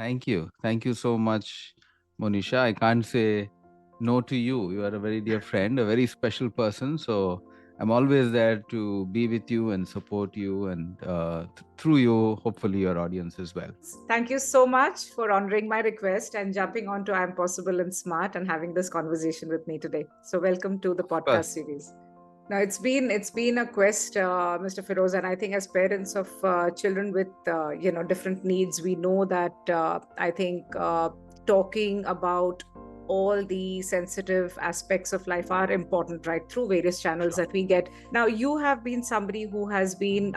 Thank you. Thank you so much, Monisha. I can't say no to you. You are a very dear friend, a very special person. So I'm always there to be with you and support you, and through you, hopefully, your audience as well. Thank you so much for honoring my request and jumping onto I'm Possible and Smart and having this conversation with me today. So welcome to the Of podcast course. series. Now it's been a quest, Mr. Feroz, and I think as parents of children with different needs, we know that I think talking about all the sensitive aspects of life are important, right? Through various channels Sure. that we get. Now, you have been somebody who has been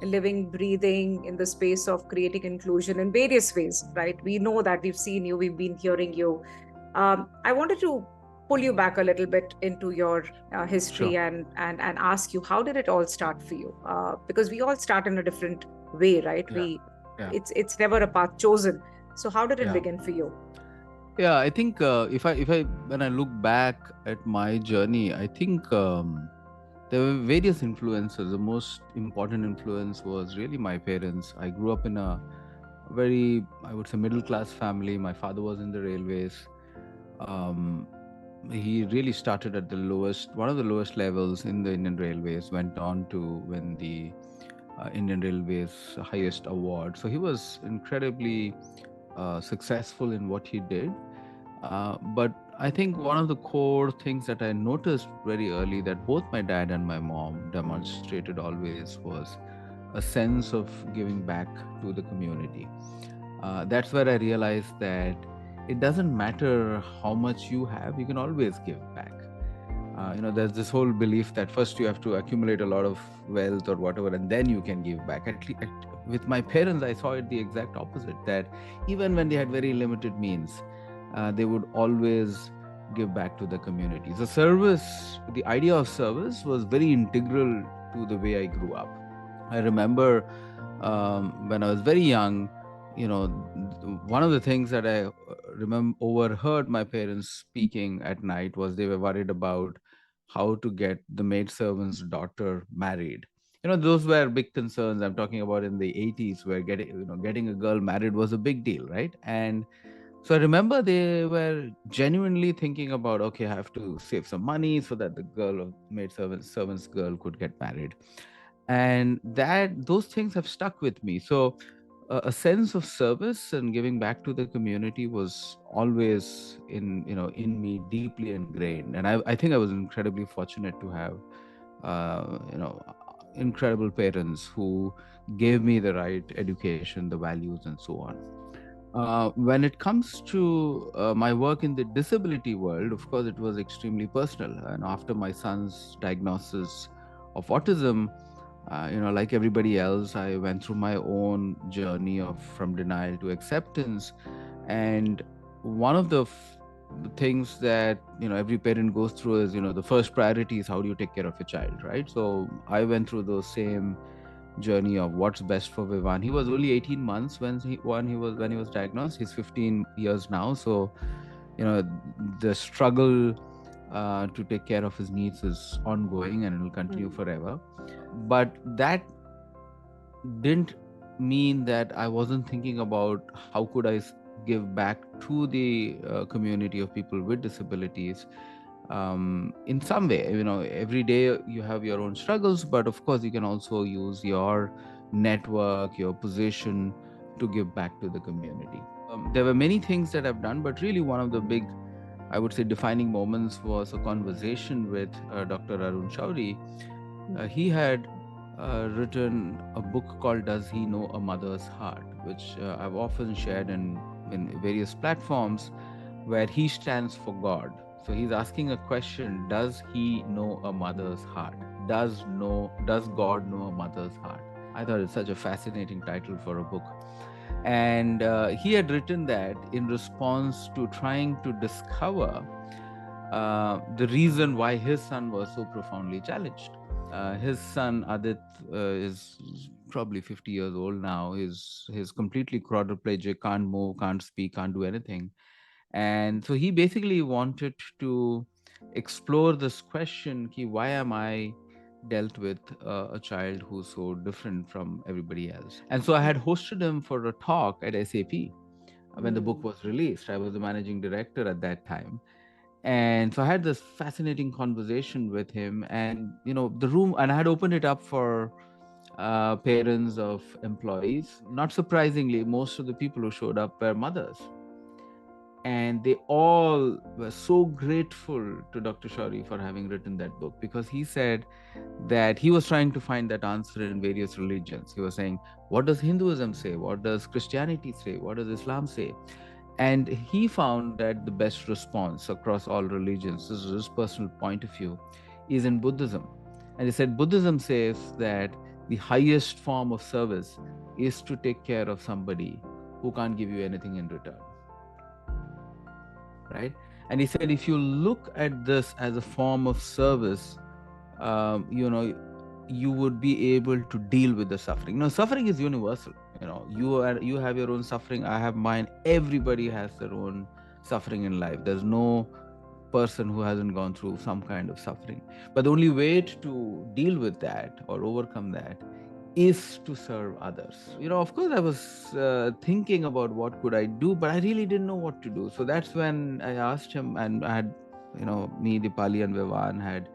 living, breathing in the space of creating inclusion in various ways, right? We know that we've seen you, we've been hearing you. I wanted to pull you back a little bit into your history Sure. and ask you, how did it all start for you? Because we all start in a different way, right? Yeah. We Yeah. it's never a path chosen. So how did it Yeah. begin for you? Yeah. I think if I when I look back at my journey, I think there were various influences. The most important influence was really my parents. I grew up in a very, I would say, middle class family. My father was in the railways. Um, he really started at the lowest, one of the lowest levels in the Indian Railways, went on to win the Indian Railways highest award. So he was incredibly successful in what he did. But I think one of the core things that I noticed very early that both my dad and my mom demonstrated always was a sense of giving back to the community. That's where I realized that it doesn't matter how much you have, you can always give back. There's this whole belief that first you have to accumulate a lot of wealth or whatever, and then you can give back. With my parents, I saw it the exact opposite. That even when they had very limited means, they would always give back to the community. The service, the idea of service, was very integral to the way I grew up. I remember when I was very young, one of the things that I remember overheard my parents speaking at night was they were worried about how to get the maidservant's daughter married. Those were big concerns. I'm talking about in the 80s, where getting a girl married was a big deal, right? And so I remember they were genuinely thinking about, okay, I have to save some money so that the girl of servant's girl could get married, and that those things have stuck with me. So a sense of service and giving back to the community was always in me, deeply ingrained. And I think I was incredibly fortunate to have uh, you know incredible parents who gave me the right education, the values, and so on. When it comes to my work in the disability world, of course, it was extremely personal. And after my son's diagnosis of autism, like everybody else, I went through my own journey of from denial to acceptance. And one of the things that every parent goes through is, the first priority is how do you take care of your child, right? So I went through those same journey of what's best for Vivan. He was only 18 months when he was diagnosed. He's 15 years now, so the struggle to take care of his needs is ongoing and it will continue Hmm. forever. But that didn't mean that I wasn't thinking about how could I give back to the community of people with disabilities in some way. Every day you have your own struggles, but of course you can also use your network, your position to give back to the community. There were many things that I've done, but really one of the big, I would say, defining moments was a conversation with Dr. Arun Shauri. He had written a book called Does He Know a Mother's Heart, which I've often shared in various platforms, where he stands for God. So he's asking a question: does he know a mother's heart? Does God know a mother's heart? I thought it's such a fascinating title for a book. And he had written that in response to trying to discover the reason why his son was so profoundly challenged. His son Adit is probably 50 years old now. He's completely quadriplegic, can't move, can't speak, can't do anything. And so he basically wanted to explore this question: ki, why am I dealt with a child who's so different from everybody else? And so I had hosted him for a talk at SAP, when the book was released. I was the managing director at that time. And so I had this fascinating conversation with him, and the room, and I had opened it up for parents of employees. Not surprisingly, most of the people who showed up were mothers, and they all were so grateful to Dr. Shori for having written that book, because he said that he was trying to find that answer in various religions. He was saying, what does Hinduism say? What does Christianity say? What does Islam say? And he found that the best response across all religions, this is his personal point of view, is in Buddhism. And he said Buddhism says that the highest form of service is to take care of somebody who can't give you anything in return. Right? And he said, if you look at this as a form of service, you would be able to deal with the suffering. Suffering is universal. You have your own suffering, I have mine. Everybody has their own suffering in life. There's no person who hasn't gone through some kind of suffering. But the only way to deal with that or overcome that is to serve others. Of course, I was thinking about what could I do, but I really didn't know what to do. So that's when I asked him, and I had, me, Dipali, and Vivan had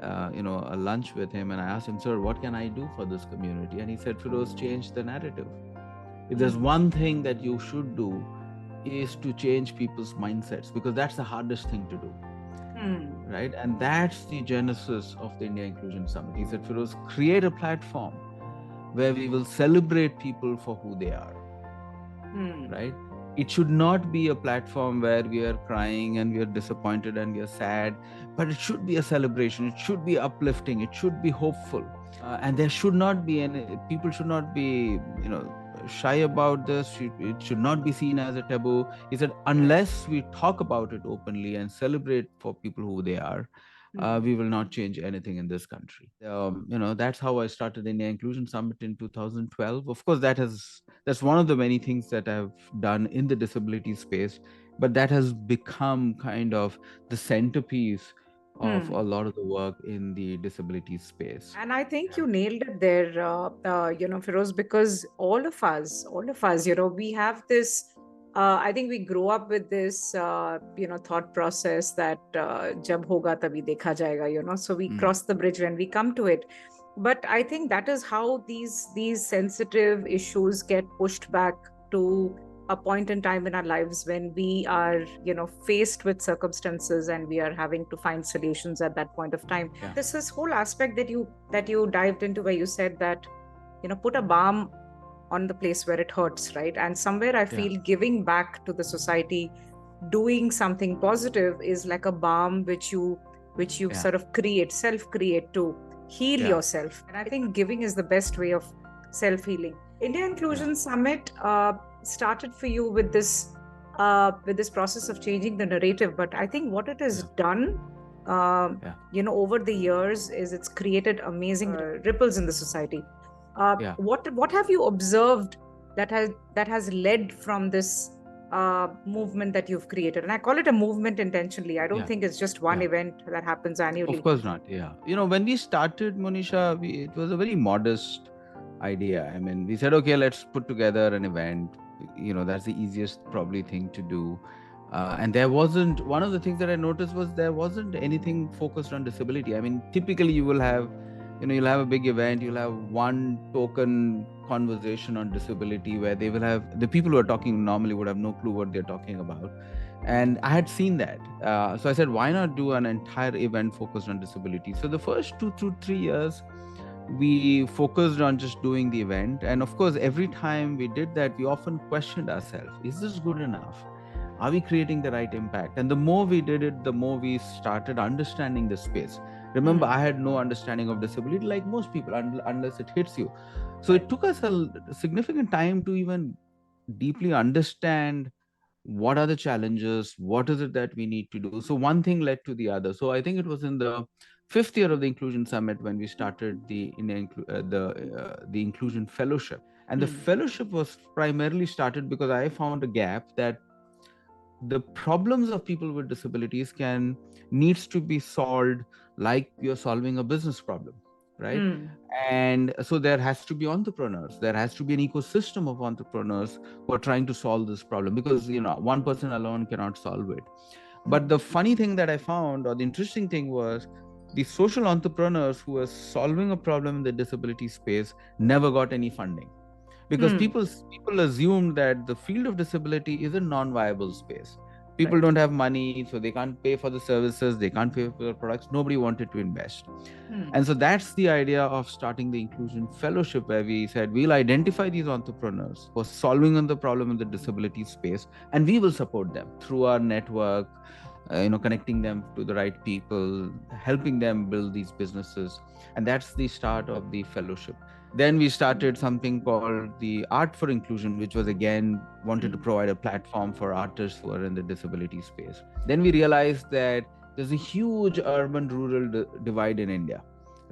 a lunch with him, and I asked him, sir, what can I do for this community? And he said, Feroz, change the narrative. If there's one thing that you should do, is to change people's mindsets, because that's the hardest thing to do. Right? And that's the genesis of the India Inclusion Summit. He said, Feroz, create a platform where we will celebrate people for who they are. Right? It should not be a platform where we are crying and we are disappointed and we are sad, but it should be a celebration. It should be uplifting. It should be hopeful. And there should not be any, people should not be, shy about this. It should not be seen as a taboo. He said, unless we talk about it openly and celebrate for people who they are, we will not change anything in this country. That's how I started the India Inclusion Summit in 2012. Of course, that's one of the many things that I've done in the disability space, but that has become kind of the centerpiece of a lot of the work in the disability space. And I think you nailed it there, Feroz, because all of us, we have this. I think we grow up with this, thought process that jab hoga tabhi dekha jayega. So we cross the bridge when we come to it. But I think that is how these sensitive issues get pushed back to a point in time in our lives when we are faced with circumstances and we are having to find solutions at that point of time. This whole aspect that you dived into, where you said that put a balm on the place where it hurts, right? And somewhere I feel giving back to the society, doing something positive, is like a balm which you sort of self create to heal yourself. And I think giving is the best way of self healing. India Inclusion Summit started for you with this process of changing the narrative, but I think what it has done over the years is it's created amazing ripples in the society. What have you observed that has led from this movement that you've created? And I call it a movement intentionally. I don't think it's just one event that happens annually. Of course not. When we started, Monisha, it was a very modest idea. I mean, we said, okay, let's put together an event. That's the easiest probably thing to do. And there wasn't, one of the things that I noticed was there wasn't anything focused on disability. I mean, typically you will have, you'll have a big event, you'll have one token conversation on disability where they will have, the people who are talking normally would have no clue what they're talking about. And I had seen that. So I said, why not do an entire event focused on disability? So the first 2 to 3 years, we focused on just doing the event. And of course, every time we did that, we often questioned ourselves, is this good enough? Are we creating the right impact? And the more we did it, the more we started understanding the space. Remember, I had no understanding of disability like most people, unless it hits you. So it took us a significant time to even deeply understand what are the challenges, what is it that we need to do. So one thing led to the other. So I think it was in the 5th year of the Inclusion Summit when we started the Inclusion Fellowship. And the fellowship was primarily started because I found a gap that the problems of people with disabilities needs to be solved like you're solving a business problem. right? Mm. And so there has to be entrepreneurs, there has to be an ecosystem of entrepreneurs who are trying to solve this problem, because one person alone cannot solve it. But Mm. the funny thing that I found, or the interesting thing, was the social entrepreneurs who were solving a problem in the disability space never got any funding, because Mm. people assumed that the field of disability is a non-viable space. People Right. don't have money, so they can't pay for the services, they can't pay for the products, nobody wanted to invest. Mm. And so that's the idea of starting the inclusion fellowship, where we said we'll identify these entrepreneurs who are solving on the problem in the disability space, and we will support them through our network, connecting them to the right people, helping them build these businesses. And that's the start of the fellowship. Then we started something called the Art for Inclusion, which was again wanted to Mm. provide a platform for artists who are in the disability space. Then we realized that there's a huge urban rural divide in India,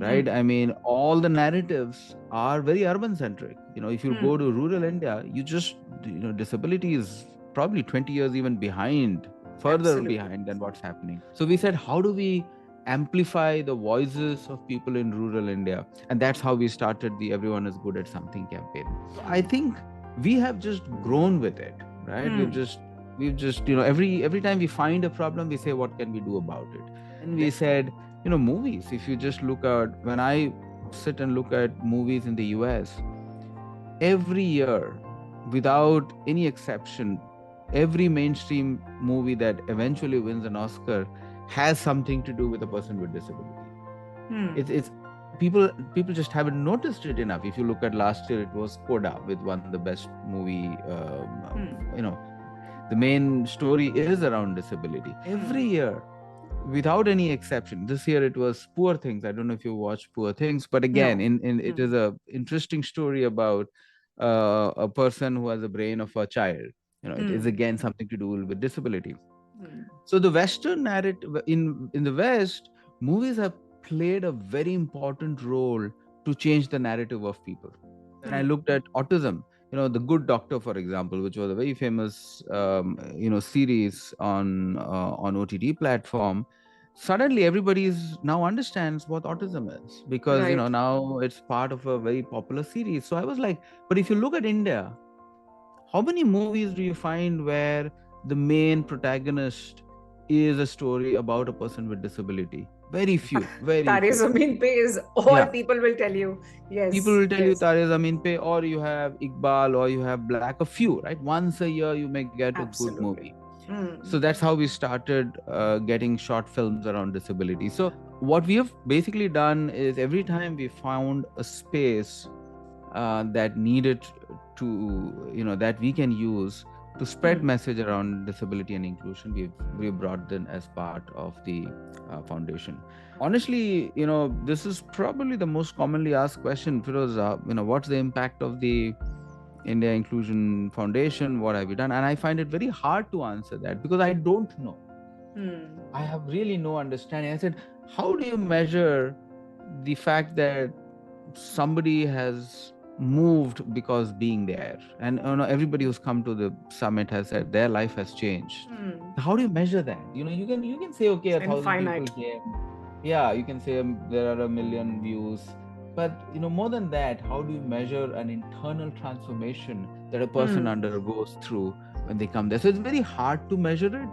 right? Mm. I mean, all the narratives are very urban centric. If you go Mm. to rural India, disability is probably 20 years even behind, further Absolutely. behind than what's happening. So we said, how do we amplify the voices of people in rural India? And that's how we started the Everyone is Good at Something campaign. So I think we have just grown with it, right? Mm. We've just every time we find a problem, we say, what can we do about it? And we said, movies, if you just look at, when I sit and look at movies in the US, every year, without any exception, every mainstream movie that eventually wins an Oscar has something to do with a person with disability. Mm. It's people just haven't noticed it enough. If you look at last year, it was Coda with one of the best movie. Mm. The main story is around disability. Every Mm. year, without any exception, this year it was Poor Things. I don't know if you watched Poor Things, but again, No. in it is Mm. a interesting story about a person who has a brain of a child. It is Mm. again something to do with disability. Mm. So the Western narrative, in the West, movies have played a very important role to change the narrative of people. When I Mm. looked at autism, The Good Doctor, for example, which was a very famous series on OTT platform. Suddenly, everybody now understands what autism is, because Right. now it's part of a very popular series. So I was like, but if you look at India, how many movies do you find where the main protagonist is a story about a person with disability? Very few, very Tare few. Zameen Pe is all Yeah, people will tell you. people Yes. will tell you Yes. Tare Zameen Pe, or you have Iqbal, or you have Black. A few, right? Once a year, you may get a good Absolutely. movie. So Mm. that's how we started getting short films around disability. So what we have basically done is, every time we found a space that needed that we can use to spread Mm. message around disability and inclusion, we've brought them as part of the foundation. Honestly, this is probably the most commonly asked question, Firoz. What's the impact of the India Inclusion Foundation? What have you done? And I find it very hard to answer that, because I don't know. Mm. I have really no understanding. I said, how do you measure the fact that somebody has moved because being there? And everybody who's come to the summit has said their life has changed. Mm. How do you measure that? You can say, okay, It's 1,000 people infinite. came. Yeah, you can say, there are 1 million views. But more than that, how do you measure an internal transformation that a person Mm. undergoes through when they come there? So it's very hard to measure it,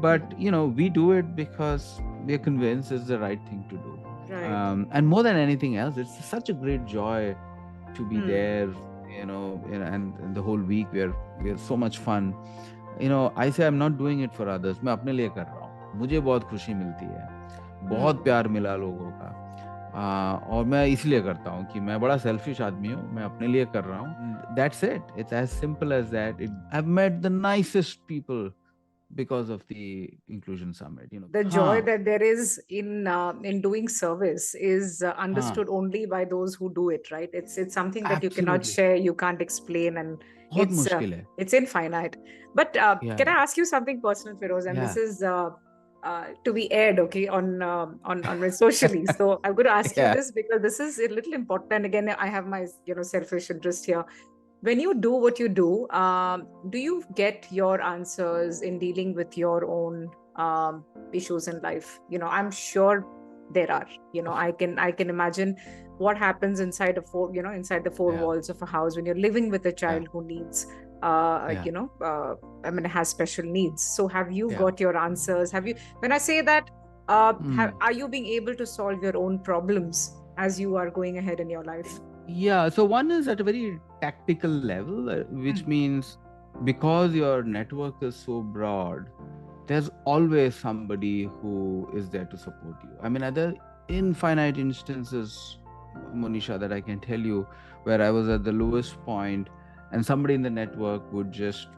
but Mm. we do it because we are convinced it's the right thing to do. Right. And more than anything else, it's such a great joy to be Mm. there. And the whole week we are so much fun. I say, I'm not doing it for others. मैं अपने लिए कर रहा हूँ, मुझे बहुत खुशी मिलती है, बहुत Mm. प्यार मिला लोगों का। और मैं इसलिए करता हूँ कि मैं बड़ा सेल्फिश आदमी हूँ, मैं अपने लिए कर रहा हूँ। That's it. It's as simple as that. I've met the nicest people because of the Inclusion Summit. The joy हाँ, that there is in doing service is हाँ, understood only by those who do it, right? It's something that you cannot absolutely. share, you can't explain, and बहुत it's uh, मुश्किल है। it's infinite. But Yeah, can I ask you something personal, Feroz? And this yeah, is to be aired, okay, on my socially. So I'm going to ask you yeah. this because this is a little important. And again, I have my selfish interest here. When you do what you do you get your answers in dealing with your own issues in life? I'm sure there are. I can imagine what happens inside inside the four Yeah. walls of a house when you're living with a Yeah. child who needs Yeah. has special needs. So have you Yeah. got your answers? Have you, when I say that, Mm. are you being able to solve your own problems as you are going ahead in your life? Yeah, so one is at a very tactical level, which Mm. means because your network is so broad, there's always somebody who is there to support you. I mean, there are infinite instances, Monisha, that I can tell you where I was at the lowest point and somebody in the network would just,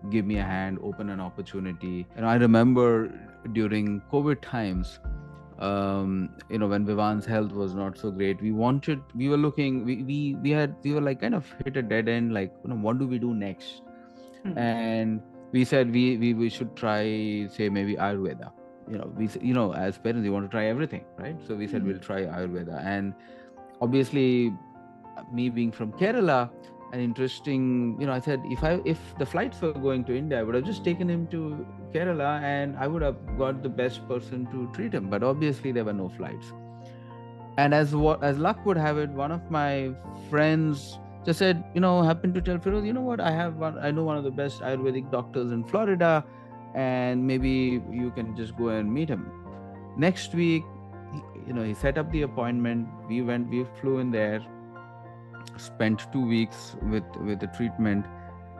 give me a hand, open an opportunity. I remember during COVID times, when Vivan's health was not so great, we were looking, we were like kind of hit a dead end, like, what do we do next? Mm. And we said we should try, say, maybe Ayurveda. As parents, we want to try everything, right? So we said we'll try Ayurveda. And obviously, me being from Kerala, an interesting, I said, if the flights were going to India, I would have just taken him to Kerala and I would have got the best person to treat him. But obviously, there were no flights. And as luck would have it, one of my friends just said, happened to tell Firoz, you know what, I know one of the best Ayurvedic doctors in Florida, and maybe you can just go and meet him. Next week, he set up the appointment. We flew in there, spent 2 weeks with the treatment.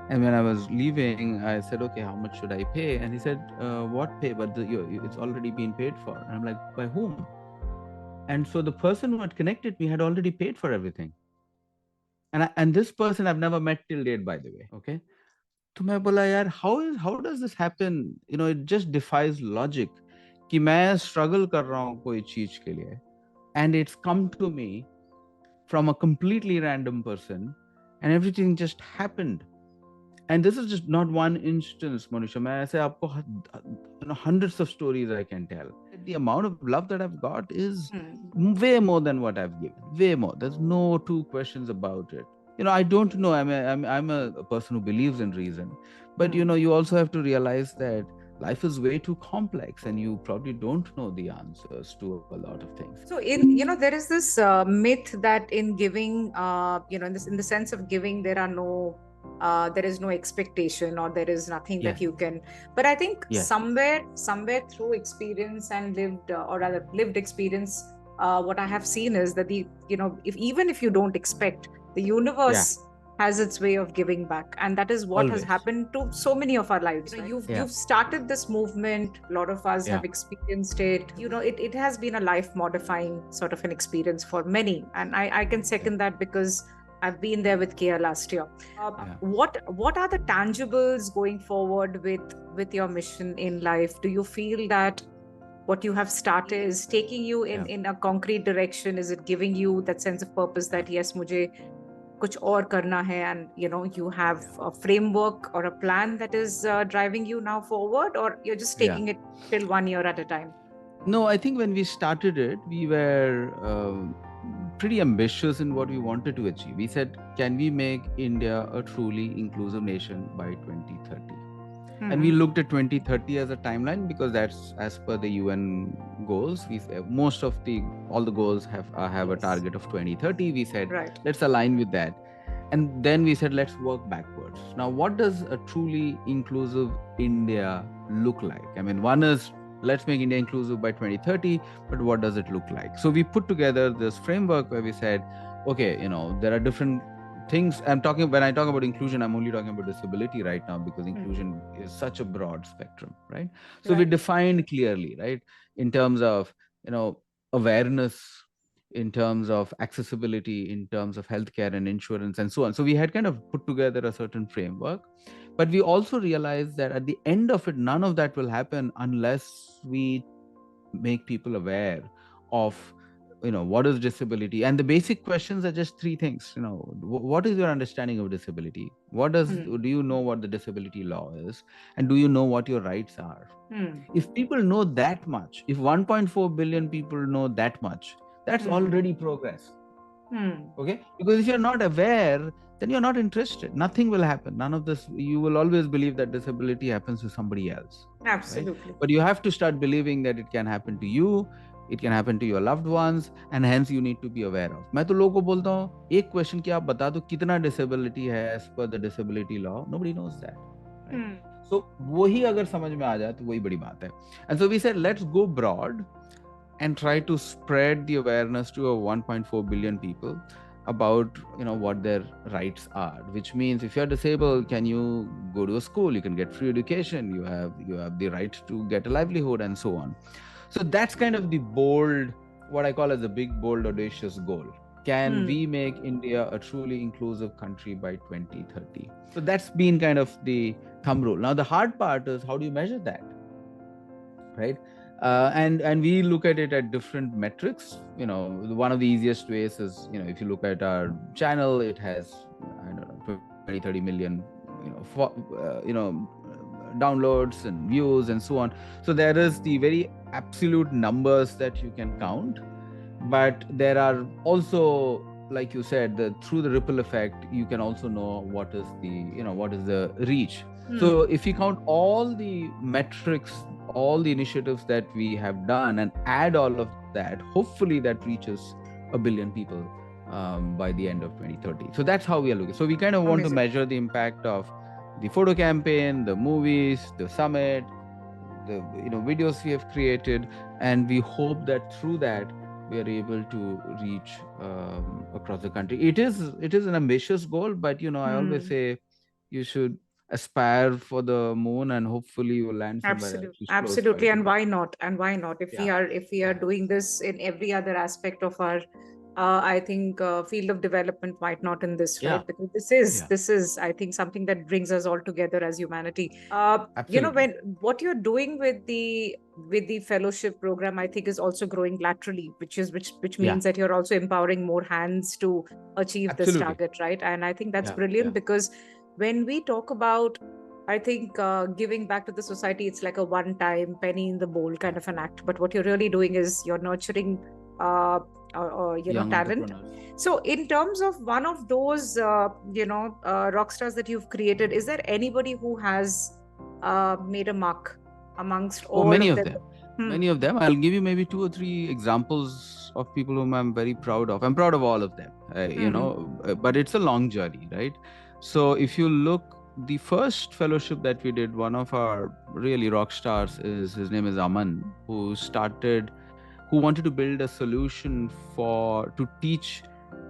And when I was leaving, I said, okay, how much should I pay? And he said, what pay? But it's already been paid for. And I'm like, by whom? And so the person who had connected me had already paid for everything. And this person I've never met till date, by the way. Okay. तो मैं बोला यार, how does this happen? It just defies logic कि मैं struggle कर रहा हूँ कोई चीज के लिए, and it's come to me from a completely random person, and everything just happened. And this is just not one instance, Manisha. मैं ऐसे आपको hundreds of stories I can tell. The amount of love that I've got is way more than what I've given. Way more. There's no two questions about it. I don't know. I'm a person who believes in reason, but you also have to realize that life is way too complex, and you probably don't know the answers to a lot of things. So there is this myth that in giving, in the sense of giving, there is no expectation, or there is nothing that you can. But I think somewhere through experience and lived experience, what I have seen is that even if you don't expect, the universe has its way of giving back, and that is what has happened to so many of our lives. You've started this movement. A lot of us have experienced it. It has been a life modifying sort of an experience for many, and I can second that, because I've been there with Kia last year. What are the tangibles going forward with your mission in life? Do you feel that what you have started is taking you in a concrete direction? Is it giving you that sense of purpose that yes, मुझे कुछ और करना है, and you have a framework or a plan that is driving you now forward, or you're just taking it till 1 year at a time? No, I think when we started it, we were pretty ambitious in what we wanted to achieve. We said, can we make India a truly inclusive nation by 2030? And we looked at 2030 as a timeline because that's as per the UN goals. Most of all the goals have a target of 2030. We said, let's align with that. And then we said, let's work backwards. Now, what does a truly inclusive India look like? I mean, one is, let's make India inclusive by 2030, but what does it look like? So we put together this framework where we said, okay, there are different things. When I talk about inclusion, I'm only talking about disability right now, because inclusion is such a broad spectrum, right? So we defined clearly, right, in terms of, awareness, in terms of accessibility, in terms of healthcare and insurance and so on. So we had kind of put together a certain framework, but we also realized that at the end of it, none of that will happen unless we make people aware of what is disability. And the basic questions are just three things. What is your understanding of disability? Do you know what the disability law is, and do you know what your rights are? If people know that much, if 1.4 billion people know that much, that's already progress. Okay, because if you're not aware, then you're not interested. Nothing will happen. None of this. You will always believe that disability happens to somebody else. Absolutely. Right? But you have to start believing that it can happen to you, it can happen to your loved ones, and hence you need to be aware of. मैं तो लोगों को बोलता हूँ एक question कि आप बता दो कितना डिसेबिलिटी है as per the disability law. Nobody knows that, right? Hmm. So वही अगर समझ में आ जाए तो वही बड़ी बात है. And so we said let's go broad and try to spread the awareness to a 1.4 billion people about what their rights are, which means if you're disabled, can you go to a school, you can get free education, you have the right to get a livelihood, and so on. So that's kind of the bold, what I call as a big, bold, audacious goal. Can we make India a truly inclusive country by 2030? So that's been kind of the thumb rule. Now the hard part is how do you measure that, right? And we look at it at different metrics. One of the easiest ways is, if you look at our channel, it has, I don't know, 20-30 million downloads and views and so on. So there is the very absolute numbers that you can count, but there are also, like you said, through the ripple effect, you can also know what is the reach. So if you count all the metrics, all the initiatives that we have done, and add all of that, hopefully that reaches a billion people by the end of 2030. So that's how we are looking. So we kind of want to measure the impact of the photo campaign, the movies, the summit, the videos we have created, and we hope that through that we are able to reach across the country. It is an ambitious goal, but I always say you should aspire for the moon, and hopefully you will land somewhere at least close by Absolutely. to And that. why not? And why not? If we are doing this in every other aspect of our I think field of development, might not in this, right? Because this is I think something that brings us all together as humanity. Absolutely. When what you're doing with the fellowship program, I think is also growing laterally, which means that you're also empowering more hands to achieve this target, right? And I think that's brilliant, because when we talk about, I think giving back to the society, it's like a one-time penny in the bowl kind of an act. But what you're really doing is you're nurturing talent. So in terms of one of those rock stars that you've created, is there anybody who has made a mark amongst all many of them? Many of them. I'll give you maybe 2 or 3 examples of people whom I'm very proud of. I'm proud of all of them, but it's a long journey, right? So if you look, the first fellowship that we did, one of our really rock stars his name is Aman, who wanted to build a solution to teach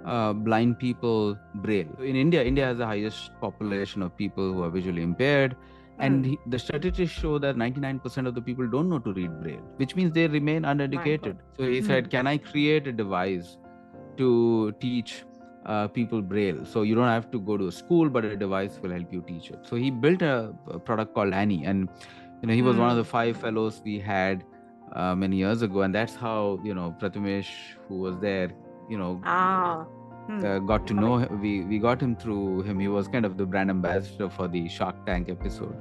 blind people Braille. In India has the highest population of people who are visually impaired. And the statistics show that 99% of the people don't know to read Braille, which means they remain uneducated. So he said, can I create a device to teach people Braille? So you don't have to go to a school, but a device will help you teach it. So he built a product called Annie. And he was one of the 5 fellows we had many years ago. And that's how, Pratimesh, who was there, got to know him. We got him through him. He was kind of the brand ambassador for the Shark Tank episode.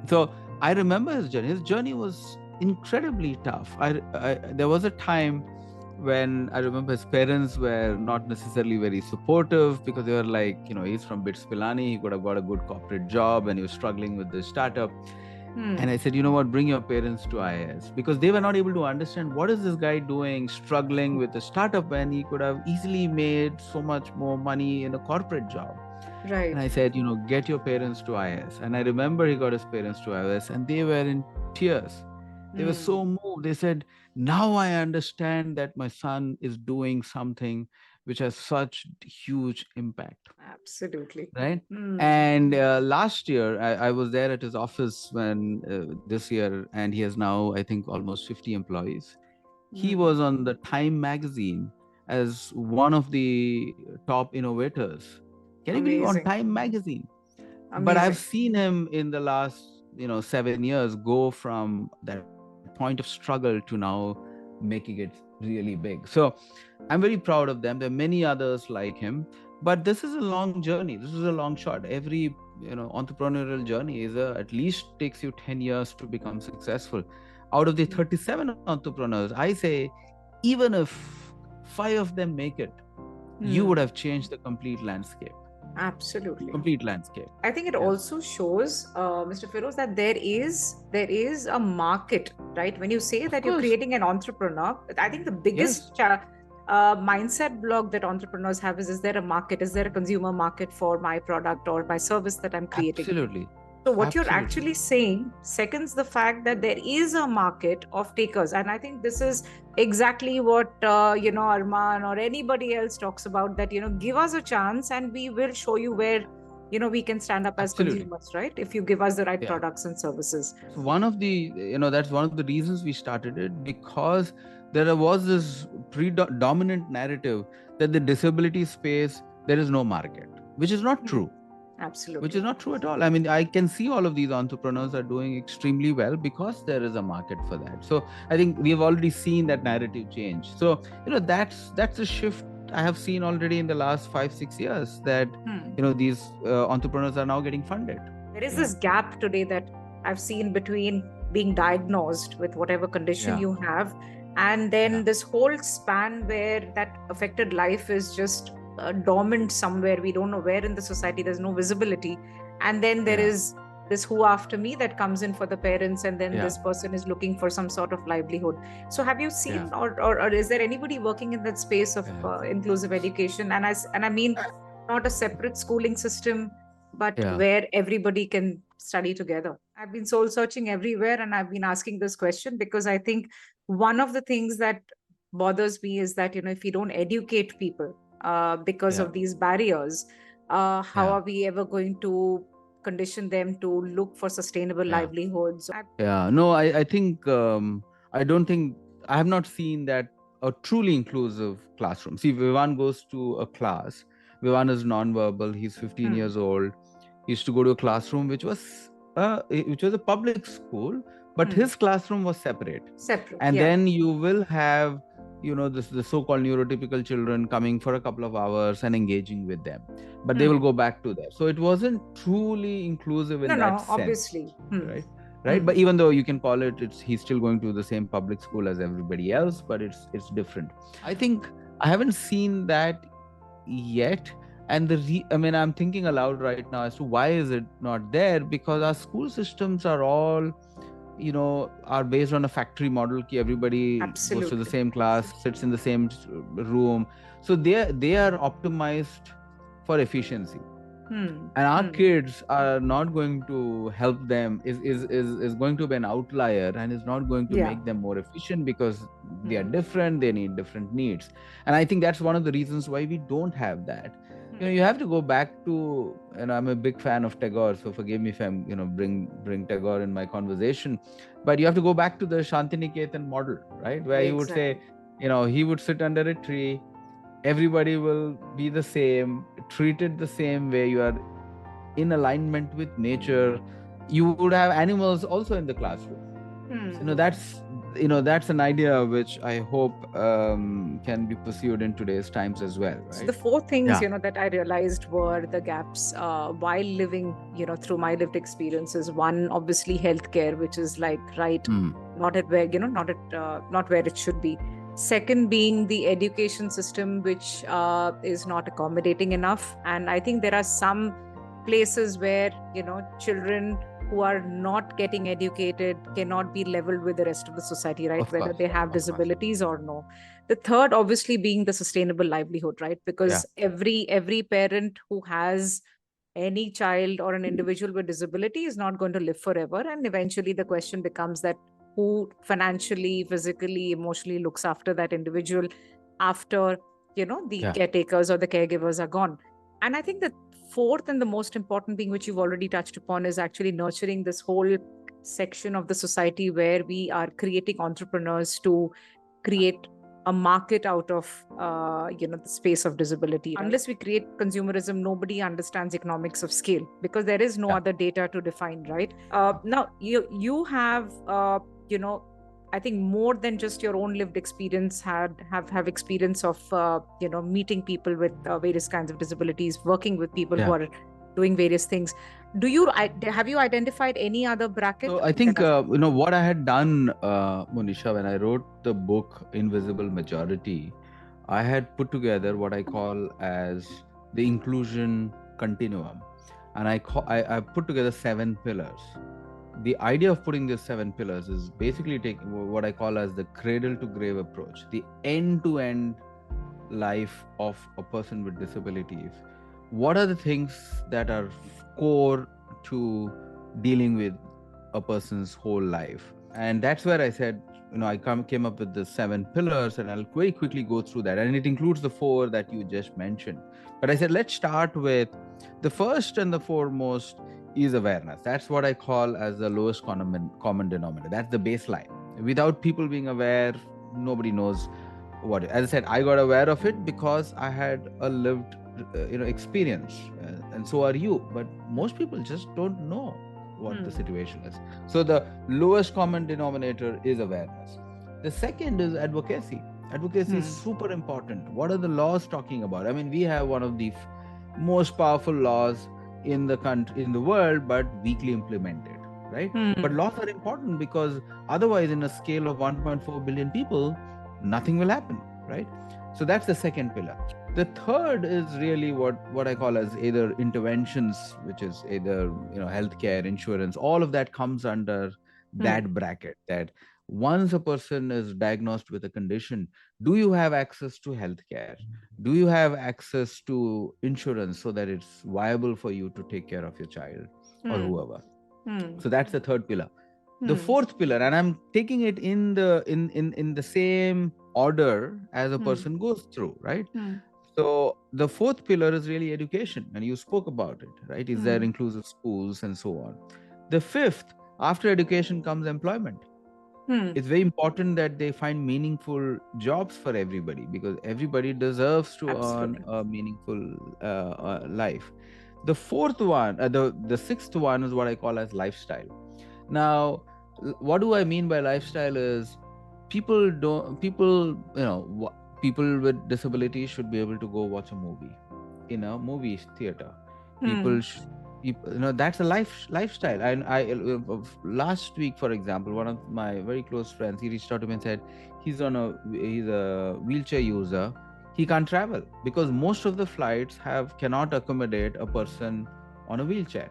So I remember his journey. His journey was incredibly tough. There was a time when I remember his parents were not necessarily very supportive, because they were like, he's from Bits Pilani, he could have got a good corporate job, and he was struggling with this startup. And I said, you know what, bring your parents to IIS, because they were not able to understand what is this guy doing, struggling with a startup when he could have easily made so much more money in a corporate job. Right. And I said, get your parents to IIS. And I remember he got his parents to IIS, and they were in tears. They were so moved. They said, now I understand that my son is doing something which has such huge impact. Absolutely. Right. And last year, I was there at his office this year, and he has now, I think, almost 50 employees. He was on the Time magazine as one of the top innovators. Can you believe, on Time magazine? But I've seen him in the last 7 years go from that point of struggle to now making it really big. So I'm very proud of them. There are many others like him, but this is a long journey. This is a long shot. Every entrepreneurial journey at least takes you 10 years to become successful. Out of the 37 entrepreneurs, I say, even if 5 of them make it, you would have changed the complete landscape. Absolutely. complete landscape. I think it Yeah. also shows, Mr. Feroz, that there is a market, right? When you say Of that you're course. creating an entrepreneur, I think the biggest Yes. mindset block that entrepreneurs have is there a market? Is there a consumer market for my product or my service that I'm creating? Absolutely. So what you're Absolutely. actually saying seconds the fact that there is a market of takers, and I think this is exactly what Arman or anybody else talks about. That give us a chance, and we will show you where we can stand up as Absolutely. consumers, right? If you give us the right Yeah. products and services. So one of the, that's one of the reasons we started it, because there was this predominant narrative that the disability space, there is no market, which is not Hmm. true. Which Absolutely. is not true at all. I mean, I can see all of these entrepreneurs are doing extremely well because there is a market for that. So I think we have already seen that narrative change. So that's a shift I have seen already in the last 5-6 years, that Hmm. these entrepreneurs are now getting funded. There is Yeah. this gap today that I've seen between being diagnosed with whatever condition Yeah. you have, and Yeah. then this whole span where that affected life is just dormant somewhere. We don't know where in the society, there's no visibility. And then there Yeah. is this who after me that comes in for the parents, and then Yeah. this person is looking for some sort of livelihood. So have you Yeah. seen, or is there anybody working in that space of Yeah. inclusive education? And I mean, not a separate schooling system, but Yeah. where everybody can study together. I've been soul searching everywhere, and I've been asking this question because I think one of the things that bothers me is that, if you don't educate people because Yeah. of these barriers, how Yeah. are we ever going to condition them to look for sustainable Yeah. livelihoods? Yeah, no, I think I don't think I have not seen that a truly inclusive classroom. See, Vivan goes to a class. Vivan is nonverbal. He's 15 Hmm. years old. He used to go to a classroom which was a public school, but Hmm. his classroom was separate. Separate, And yeah. then you will have the so-called neurotypical children coming for a couple of hours and engaging with them, but they will Hmm. go back to there. So it wasn't truly inclusive No, in that no, sense, obviously. Hmm. right? Right, Hmm. but even though you can call it's he's still going to the same public school as everybody else, but it's different. I think I haven't seen that yet. And I mean, I'm thinking aloud right now as to why is it not there, because our school systems are all are based on a factory model. Ki everybody goes to the Absolutely. same class, sits in the same room. So they are optimized for efficiency, Hmm. and our Hmm. kids are not going to help them, is going to be an outlier, and is not going to Yeah. make them more efficient, because they are Hmm. different, they need different needs. And I think that's one of the reasons why we don't have that. You have to go back to, I'm a big fan of Tagore, so forgive me if I'm bring Tagore in my conversation, but you have to go back to the Shantiniketan model, right, where he would say, Exactly. he would sit under a tree, everybody will be the same, treated the same way, you are in alignment with nature. You would have animals also in the classroom. So, Hmm. that's an idea which I hope can be pursued in today's times as well, So right? the four things, Yeah. that I realized were the gaps while living, through my lived experiences. One, obviously, healthcare, which is like right, Hmm. not at where, not where it should be. Second, being the education system, which is not accommodating enough. And I think there are some places where, children who are not getting educated cannot be leveled with the rest of the society, right? Of Whether course. they have Of course. disabilities or no. The third, obviously, being the sustainable livelihood, right? Yeah. Because every parent who has any child or an individual with disability is not going to live forever, and eventually the question becomes that who financially, physically, emotionally looks after that individual after the Yeah. caretakers or the caregivers are gone. And I think the fourth and the most important being, which you've already touched upon, is actually nurturing this whole section of the society where we are creating entrepreneurs to create a market out of the space of disability, right? Unless we create consumerism, nobody understands economics of scale, because there is no Yeah. other data to define, right? Now you have you know I think more than just your own lived experience, have experience of meeting people with various kinds of disabilities, working with people who Yeah. are doing various things. Have you identified any other bracket So I that think what I had done, Monisha, when I wrote the book Invisible Majority, I had put together what I call as the inclusion continuum, and I put together 7 pillars. The idea of putting these 7 pillars is basically taking what I call as the cradle to grave approach, the end to end life of a person with disabilities. What are the things that are core to dealing with a person's whole life? And that's where I said, came up with the 7 pillars, and I'll very quickly go through that. And it includes the 4 that you just mentioned. But I said, let's start with the first and the foremost is awareness. That's what I call as the lowest common denominator. That's the baseline. Without people being aware, nobody knows what. As I said, I got aware of it because I had a lived experience, and so are you. But most people just don't know what the situation is. So the lowest common denominator is awareness. The second is advocacy. Advocacy is super important. What are the laws talking about? I mean, we have one of the most powerful laws in the country, in the world, but weakly implemented, right? But laws are important because otherwise, in a scale of 1.4 billion people, nothing will happen, right? So that's the second pillar. The third is really what I call as either interventions, which is either healthcare, insurance. All of that comes under that bracket. That once a person is diagnosed with a condition, do you have access to healthcare? Do you have access to insurance so that it's viable for you to take care of your child or whoever? So that's the third pillar. The fourth pillar, and I'm taking it in the same order as a person goes through, right? So the fourth pillar is really education, and you spoke about it, right? Is there inclusive schools and so on? The fifth, after education comes employment. It's very important that they find meaningful jobs for everybody, because everybody deserves to earn Absolutely. a meaningful life. The fourth one, the sixth one is what I call as lifestyle. Now, what do I mean by lifestyle is people with disabilities should be able to go watch a movie in a movie theater. That's a lifestyle. And last week, for example, one of my very close friends, he reached out to me and said he's a wheelchair user. He can't travel because most of the flights cannot accommodate a person on a wheelchair,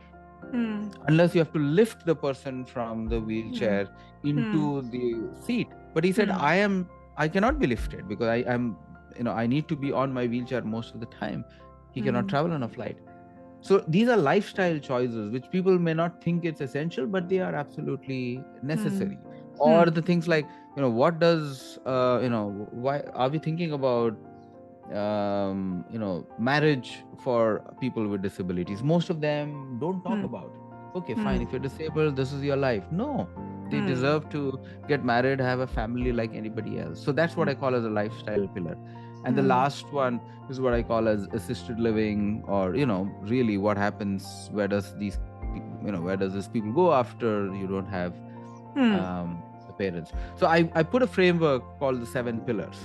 unless you have to lift the person from the wheelchair into the seat. But he said, I cannot be lifted because I need to be on my wheelchair most of the time. He cannot travel on a flight. So these are lifestyle choices which people may not think it's essential, but they are absolutely necessary. Or the things like, what does why are we thinking about marriage for people with disabilities? Most of them don't talk about it. Okay, fine, if you're disabled, this is your life. No, they deserve to get married, have a family like anybody else. So that's what I call as a lifestyle pillar. And the last one is what I call as assisted living, or really what happens, where does these people go after you don't have the parents. So I put a framework called the 7 pillars,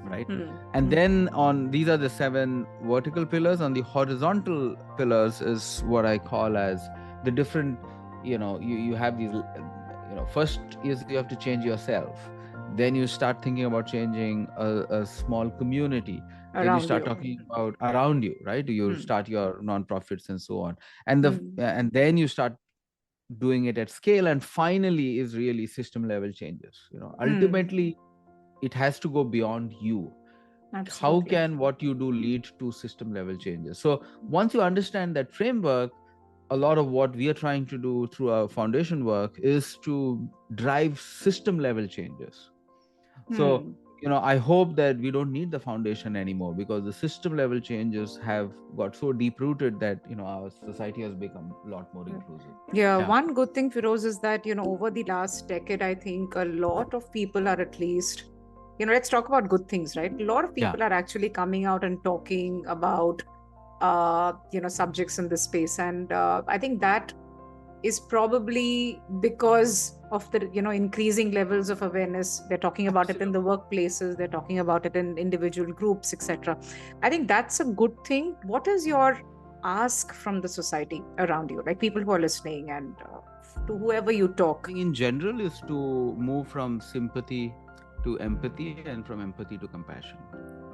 right? And then on these are the 7 vertical pillars. On the horizontal pillars is what I call as the different, you have these, first is you have to change yourself. Then you start thinking about changing a small community. Then you Around start you. talking about around you, right? You start your nonprofits and so on. And then you start doing it at scale. And finally is really system level changes. Ultimately it has to go beyond you. How Absolutely. can what you do lead to system level changes? So once you understand that framework, a lot of what we are trying to do through our foundation work is to drive system level changes. So I hope that we don't need the foundation anymore, because the system level changes have got so deep rooted that our society has become a lot more inclusive. Yeah, Yeah. one good thing, Firoz, is that, over the last decade, I think a lot of people are at least, let's talk about good things, right? A lot of Yeah. people are actually coming out and talking about, subjects in this space. And I think that is probably because of the, increasing levels of awareness. They're talking about it in the Absolutely. workplaces, they're talking about it in individual groups, etc. I think that's a good thing. What is your ask from the society around you, like people who are listening, and to whoever you I talk? think in general is to move from sympathy to empathy, and from empathy to compassion.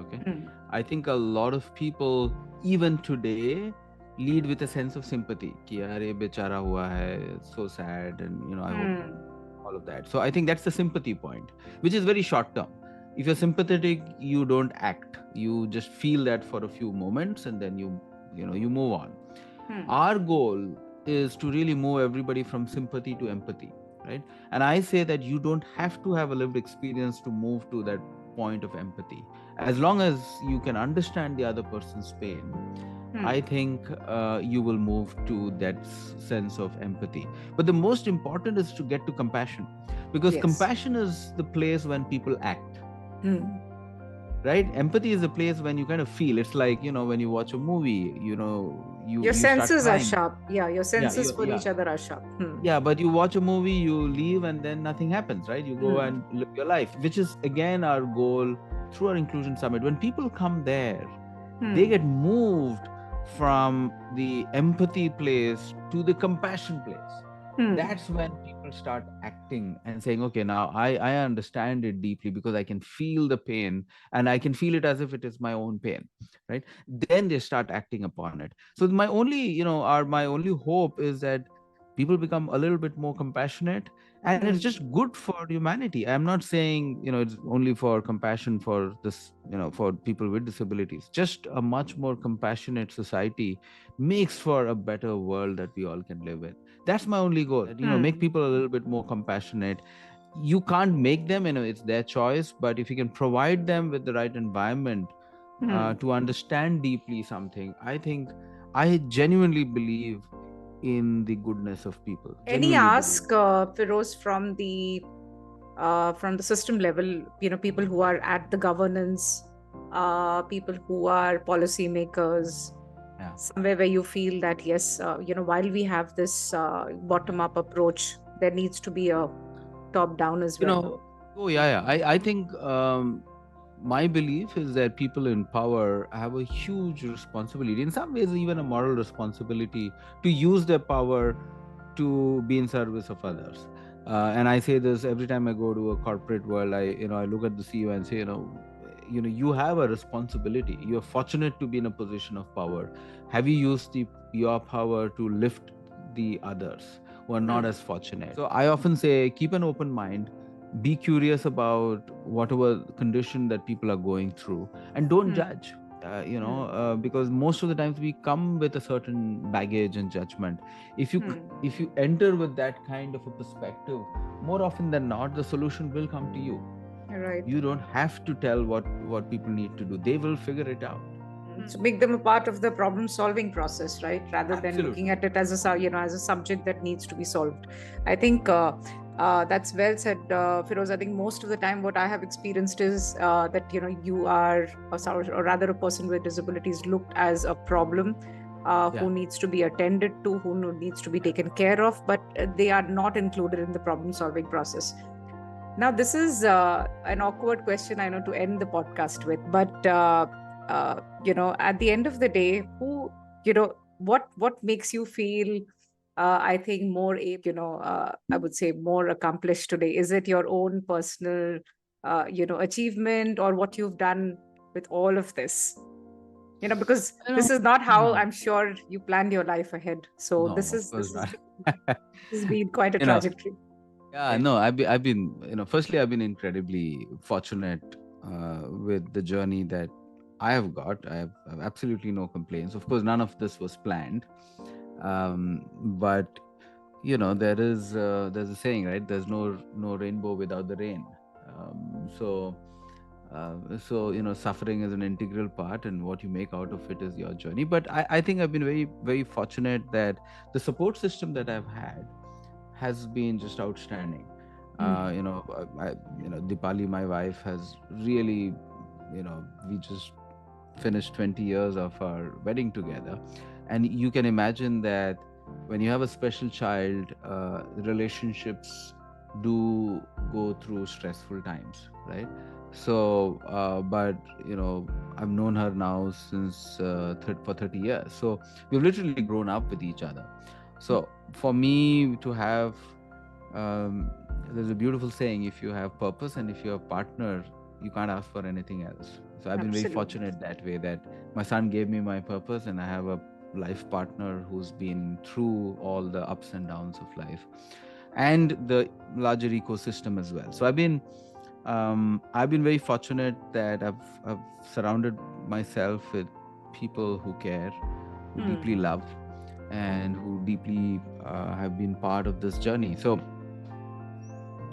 Okay. Mm, I think a lot of people, even today, lead with a sense of sympathy कि यार ये बेचारा हुआ है, so sad, and I hope Hmm. all of that. So I think that's the sympathy point, which is very short term. If you're sympathetic, you don't act, you just feel that for a few moments, and then you move on. Hmm. Our goal is to really move everybody from sympathy to empathy, right? And I say that you don't have to have a lived experience to move to that point of empathy. As long as you can understand the other person's pain, Hmm. I think you will move to that sense of empathy. But the most important is to get to compassion, because Yes. compassion is the place when people act, Hmm. right? Empathy is a place when you kind of feel. It's like, when you watch a movie, Your you start senses are crying. sharp. Yeah, your Yeah, senses for yeah. each other are sharp. Hmm. Yeah, but you watch a movie, you leave, and then nothing happens, right? You go Hmm. and live your life, which is again our goal through our inclusion summit. When people come there, they Hmm. get moved from the empathy place to the compassion place. Hmm. That's when people start acting and saying, okay, now I understand it deeply because I can feel the pain, and I can feel it as if it is my own pain, right? Then they start acting upon it. So my only hope is that people become a little bit more compassionate, and it's Hmm. just good for humanity. I'm not saying it's only for compassion for this, for people with disabilities. Just a much more compassionate society makes for a better world that we all can live in. That's my only goal, that make Hmm. people a little bit more compassionate. You can't make them, it's their choice, but if you can provide them with the right environment Hmm. to understand deeply something, I think, I genuinely believe in the goodness of people. Any Genuinely believe. ask, Feroz, from the system level, people who are at the governance, people who are policymakers, Yeah. somewhere where you feel that yes, while we have this bottom up approach, there needs to be a top down as You well. know, oh yeah, yeah. I think my belief is that people in power have a huge responsibility, in some ways, even a moral responsibility, to use their power to be in service of others. And I say this every time I go to a corporate world. I look at the CEO and say, you have a responsibility. You're fortunate to be in a position of power. Have you used your power to lift the others who are not Hmm. as fortunate? So I often say, keep an open mind, be curious about whatever condition that people are going through, and don't Hmm. judge. Hmm. Because most of the times we come with a certain baggage and judgment. Hmm. If you enter with that kind of a perspective, more often than not, the solution will come to you. Right. You don't have to tell what people need to do. They will figure it out. So make them a part of the problem solving process, right, rather than looking Absolutely. at it as as a subject that needs to be solved. I think that's well said, Firoz. I think most of the time what I have experienced is that you are or rather a person with disabilities looked as a problem, Yeah. who needs to be attended to, who needs to be taken care of, but they are not included in the problem solving process. Now, this is an awkward question, I know, to end the podcast with, but at the end of the day, what makes you feel, I think, more I would say more accomplished today? Is it your own personal, achievement, or what you've done with all of this? Because You this know, is not how no, I'm sure you planned your life ahead. So no, of course not. this has been quite a you know, trajectory. Yeah, Yeah. no, I've been, firstly, I've been incredibly fortunate with the journey that I have got. I have absolutely no complaints. Of course, none of this was planned. But there's a saying, right? There's no rainbow without the rain. Suffering is an integral part, and what you make out of it is your journey. But I think I've been very, very fortunate that the support system that I've had has been just outstanding. Mm. Dipali, my wife, has really, we just finished 20 years of our wedding together. And you can imagine that when you have a special child, relationships do go through stressful times, right? So, but, I've known her now since for 30 years. So we've literally grown up with each other. So for me to have, there's a beautiful saying: if you have purpose and if you have partner, you can't ask for anything else. So I've been very Absolutely. fortunate that way, that my son gave me my purpose, and I have a life partner who's been through all the ups and downs of life, and the larger ecosystem as well. So I've been very fortunate that I've surrounded myself with people who care, who deeply love, and who deeply have been part of this journey. So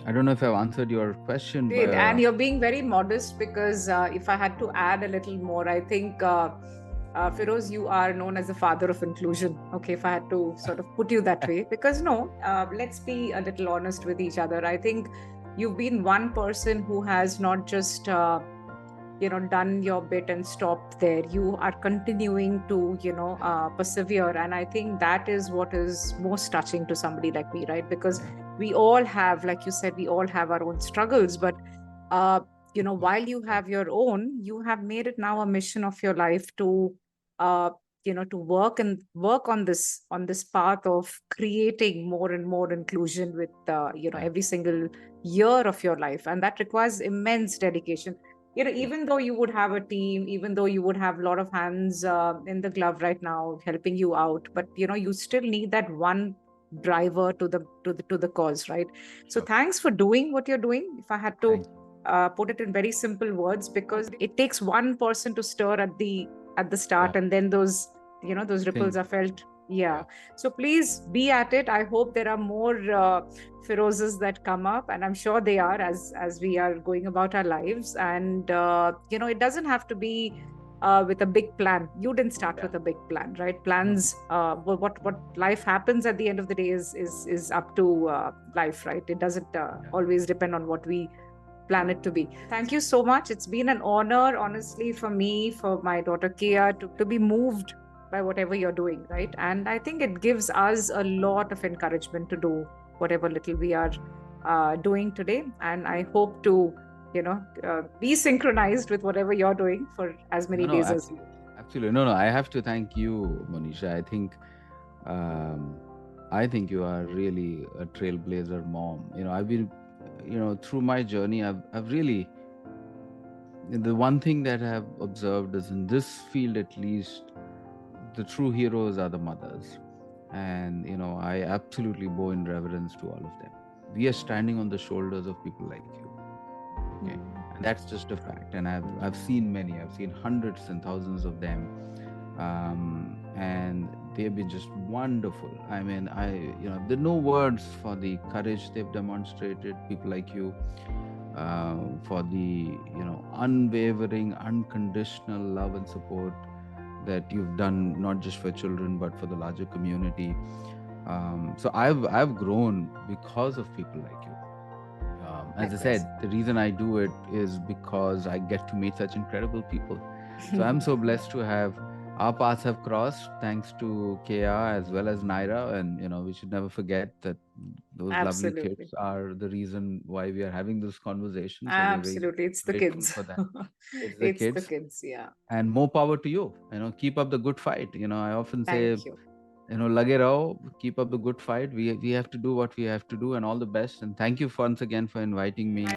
I don't know if I've answered your question, but Great. And you're being very modest because if I had to add a little more, I think, Feroz, you are known as the father of inclusion. Okay, if I had to sort of put you that way, because no, let's be a little honest with each other. I think you've been one person who has not just done your bit and stopped there. You are continuing to persevere, and I think that is what is most touching to somebody like me, right? Because we all have, like you said, we all have our own struggles, but uh while you have your own, you have made it now a mission of your life to uh to work on this path of creating more and more inclusion with yeah, every single year of your life, and that requires immense dedication. yeah, Even though you would have a team, even though you would have a lot of hands in the glove right now helping you out, but you still need that one driver to the cause, right? So sure. thanks for doing what you're doing. If I had to Thank put it in very simple words, because it takes one person to stir at the you. start, Yeah, and then those ripples things. are felt. Yeah. Yeah, So please be at it. I hope there are more Ferozes that come up, and I'm sure they are, as we are going about our lives. And it doesn't have to be with a big plan. You didn't start yeah. with a big plan, right? No, Plans, what life happens at the end of the day is up to life, right? It doesn't yeah. always depend on what we plan it to be. Thank you so much. It's been an honor, honestly, for me, for my daughter Kia, to be moved by whatever you're doing, right? And I think it gives us a lot of encouragement to do whatever little we are doing today. And I hope to, be synchronized with whatever you're doing for as No, many no, days as absolutely, absolutely. No, no. I have to thank you, Monisha. Um, I think you are really a trailblazer mom. I've been, through my journey, I've really, the one thing that I've observed is in this field, at least, the true heroes are the mothers. And, I absolutely bow in reverence to all of them. We are standing on the shoulders of people like you. Okay. Hmm. And that's just a fact. And I've seen many, I've seen hundreds and thousands of them. And they've been just wonderful. I mean, there are no words for the courage they've demonstrated, people like you, for the unwavering, unconditional love and support that you've done, not just for children but for the larger community. So I've grown because of people like you. As I Likewise. said, the reason I do it is because I get to meet such incredible people. So I'm so blessed to have our paths have crossed thanks to Kea as well as Naira, and we should never forget that those lovely Absolutely. kids are the reason why we are having this conversation. So we're very Absolutely. It's the grateful kids. for that. It's the It's the kids, kids. Yeah. and more power to you. Keep up the good fight. I often say, Thank you. lage raho, keep up the good fight. We have to do what we have to do, and all the best. And thank you once again for inviting me.